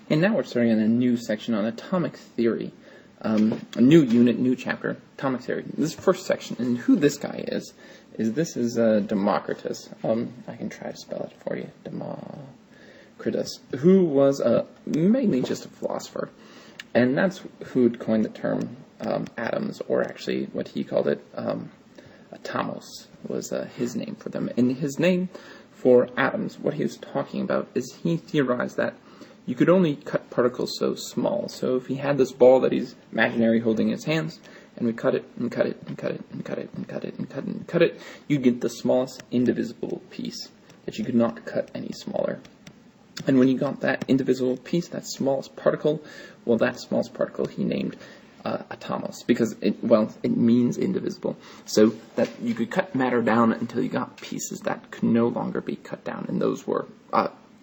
And now we're starting on a new section on atomic theory. A new unit, new chapter, atomic theory. This first section, and who this guy is Democritus. I can try to spell it for you. Democritus, who was mainly just a philosopher. And that's who coined the term atoms, or actually what he called it, atomos, was his name for them. And his name for atoms, what he was talking about is he theorized that you could only cut particles so small. So if he had this ball that he's imaginary holding in his hands, and we cut it, and cut it, and cut it, and cut it, and cut it, and cut it, and cut it, you'd get the smallest indivisible piece that you could not cut any smaller. And when you got that indivisible piece, that smallest particle, well, that smallest particle he named atomos, because it means indivisible. So that you could cut matter down until you got pieces that could no longer be cut down, and those were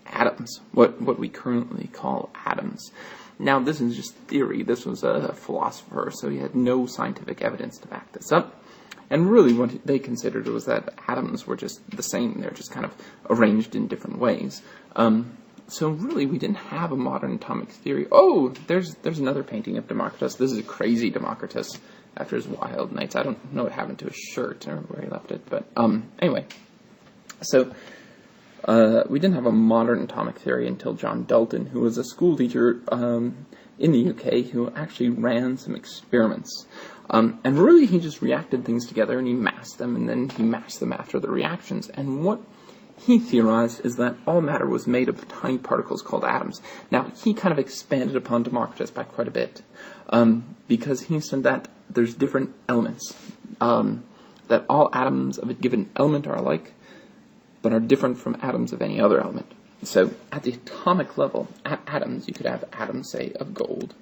atoms, what we currently call atoms. Now, this is just theory. This was a philosopher, so he had no scientific evidence to back this up. And really what they considered was that atoms were just the same. They're just kind of arranged in different ways. So really, we didn't have a modern atomic theory. Oh, there's another painting of Democritus. This is a crazy Democritus after his wild nights. I don't know what happened to his shirt or where he left it, but anyway. So we didn't have a modern atomic theory until John Dalton, who was a school teacher in the UK, who actually ran some experiments. And really, he just reacted things together, and he masked them, and then he masked them after the reactions. And what he theorized is that all matter was made of tiny particles called atoms. Now, he kind of expanded upon Democritus by quite a bit, because he said that there's different elements, that all atoms of a given element are alike, but are different from atoms of any other element. So, at the atomic level, at atoms, you could have atoms, say, of gold,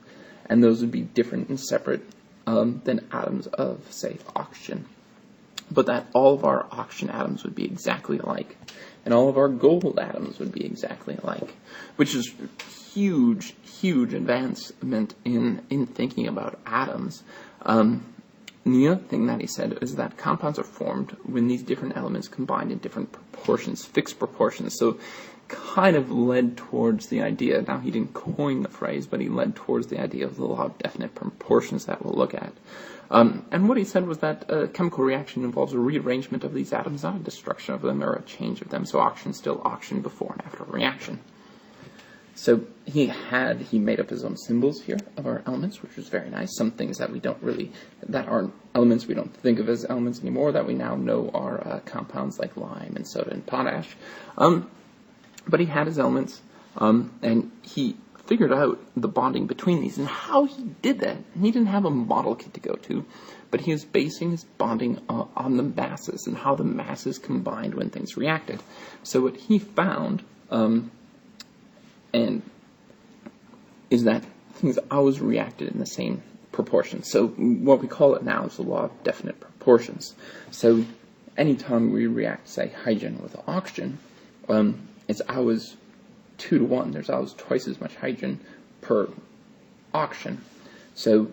and those would be different and separate than atoms of, say, oxygen. But that all of our oxygen atoms would be exactly alike, and all of our gold atoms would be exactly alike, which is huge, huge advancement in thinking about atoms. And the other thing that he said is that compounds are formed when these different elements combine in different proportions, fixed proportions. So kind of led towards the idea, now he didn't coin the phrase, but he led towards the idea of the law of definite proportions that we'll look at. And what he said was that a chemical reaction involves a rearrangement of these atoms, not a destruction of them or a change of them. So oxygen is still oxygen before and after a reaction. So he made up his own symbols here of our elements, which was very nice. Some things that that aren't elements we don't think of as elements anymore, that we now know are compounds like lime and soda and potash. But he had his elements, and he figured out the bonding between these and how he did that. And he didn't have a model kit to go to, but he was basing his bonding on the masses and how the masses combined when things reacted. So what he found is that things always reacted in the same proportions. So what we call it now is the law of definite proportions. So anytime we react, say, hydrogen with oxygen, it's always 2 to 1. There's always twice as much hydrogen per oxygen. So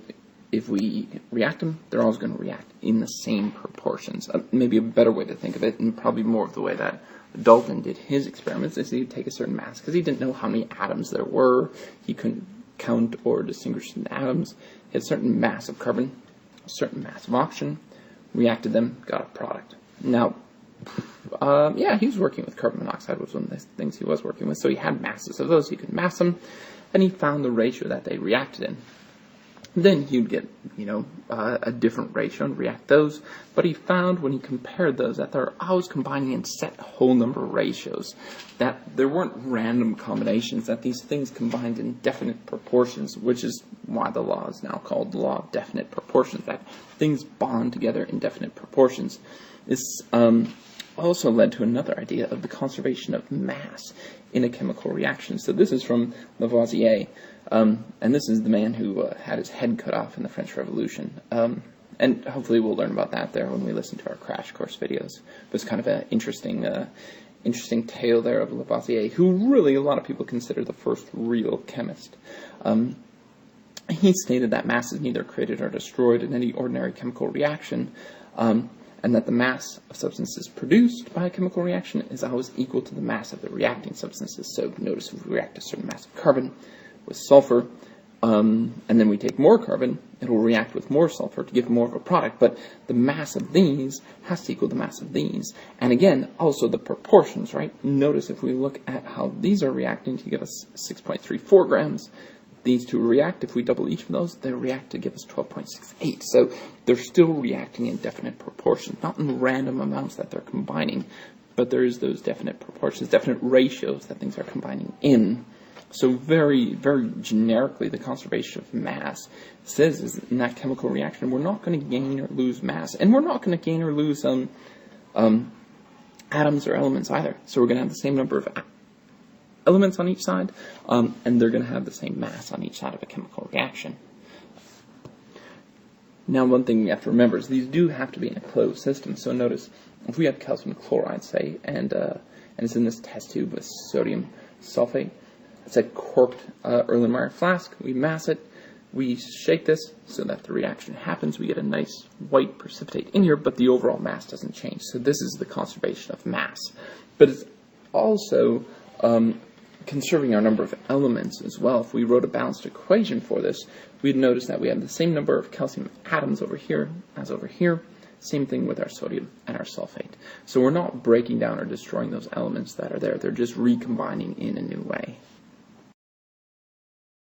if we react them, they're always going to react in the same proportions. Maybe a better way to think of it, and probably more of the way that Dalton did his experiments, is he'd take a certain mass, because he didn't know how many atoms there were. He couldn't count or distinguish the atoms. He had a certain mass of carbon, a certain mass of oxygen, reacted them, got a product. Now, he was working with carbon monoxide, was one of the things he was working with, so he had masses of those, he could mass them, and he found the ratio that they reacted in. Then he'd get, a different ratio and react those, but he found when he compared those that they're always combining in set whole number ratios, that there weren't random combinations, that these things combined in definite proportions, which is why the law is now called the law of definite proportions, that things bond together in definite proportions. This also led to another idea of the conservation of mass in a chemical reaction. So this is from Lavoisier, and this is the man who had his head cut off in the French Revolution. And hopefully we'll learn about that there when we listen to our crash course videos. But it's kind of an interesting tale there of Lavoisier, who really a lot of people consider the first real chemist. He stated that mass is neither created or destroyed in any ordinary chemical reaction, and that the mass of substances produced by a chemical reaction is always equal to the mass of the reacting substances. So notice if we react a certain mass of carbon, with sulfur, and then we take more carbon, it will react with more sulfur to give more of a product, but the mass of these has to equal the mass of these. And again, also the proportions, right? Notice if we look at how these are reacting to give us 6.34 grams, these two react, if we double each of those, they react to give us 12.68. So they're still reacting in definite proportions, not in random amounts that they're combining, but there is those definite proportions, definite ratios that things are combining in. So very, very generically, the conservation of mass says is in that chemical reaction, we're not going to gain or lose mass, and we're not going to gain or lose atoms or elements either. So we're going to have the same number of elements on each side, and they're going to have the same mass on each side of a chemical reaction. Now, one thing we have to remember is these do have to be in a closed system. So notice, if we have calcium chloride, say, and it's in this test tube with sodium sulfate, it's a corked Erlenmeyer flask. We mass it. We shake this so that the reaction happens. We get a nice white precipitate in here, but the overall mass doesn't change. So this is the conservation of mass. But it's also conserving our number of elements as well. If we wrote a balanced equation for this, we'd notice that we have the same number of calcium atoms over here as over here. Same thing with our sodium and our sulfate. So we're not breaking down or destroying those elements that are there. They're just recombining in a new way.